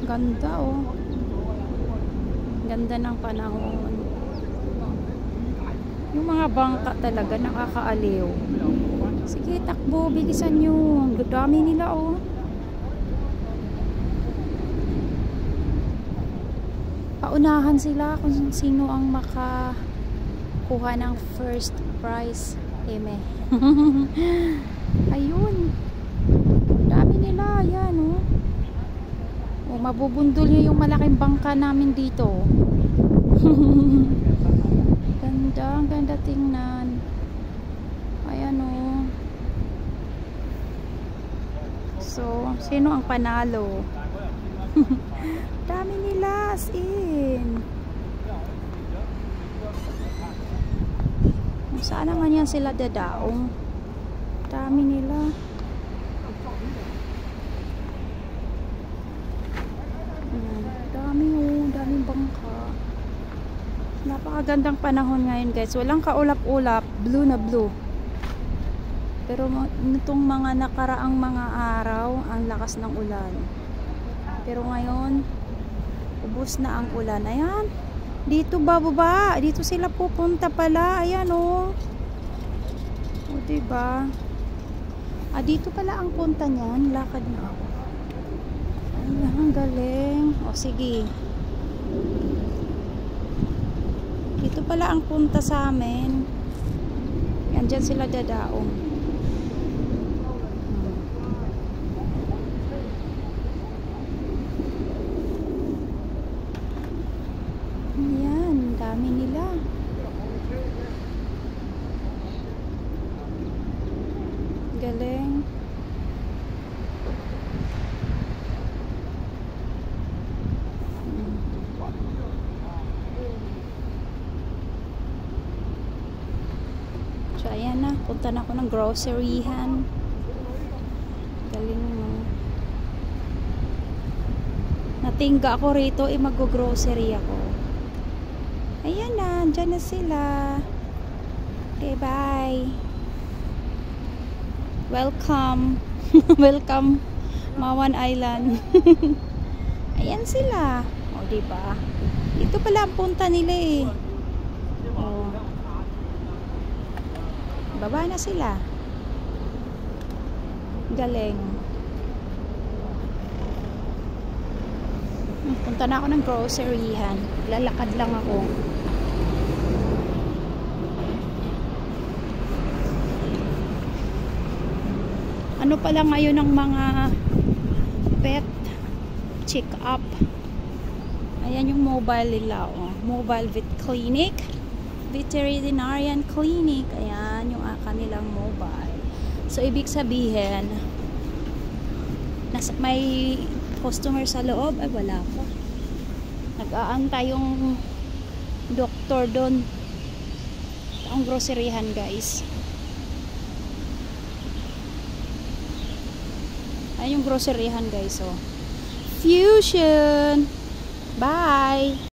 Ganda oh. Ganda ng panahon. Yung mga bangka talaga nakakaaliw. Sige, takbo, bilisan nyo. Ang dami nila oh. Paunahan sila kung sino ang makakuha ng first prize. Eme. Ayun. Dami nila. Yan oh. O, mabubundol nyo yung malaking bangka namin dito. Ganda. Ang ganda tingnan. Ayan oh. So, sino ang panalo? Dami nila as in. Saan naman yan sila dadaong? Dami nila. Dami oh, daming bangka. Napakagandang panahon ngayon guys. Walang kaulap-ulap, blue na blue. Pero nitong mga nakaraang mga araw, ang lakas ng ulan. Pero ngayon, ubos na ang ulan. Ayan. Dito bababa. Dito sila pupunta pala. Ayan oh. O diba? Ah, dito pala ang punta niyan. Lakad na ako. Ayan, ang galing. O sige. Dito pala ang punta sa amin. Yan, dyan sila dadaong. Ayan, dami nila. Galing. So ayan na, punta na ako ng groceryhan. Galing mo. Natingga ako rito, mag-grocery ako. Ayan na, dyan na sila. Okay, bye. Welcome. Welcome, Mawan Island. Ayan sila. O, diba? Ito pala ang punta nila eh. O. Baba na sila. Galing. Punta na ako ng groceryhan. Lalakad lang ako. Ano pala ngayon ng mga pet check-up. Ayan yung mobile nila. Oh. Mobile vet clinic. Veterinarian clinic. Ayan yung kanilang mobile. So, ibig sabihin, may customer sa loob. Ay, wala pa. Nag-aantay yung doktor doon. Ang groceryhan, guys. Ay, yung groceryhan, guys. Oh. Fusion! Bye!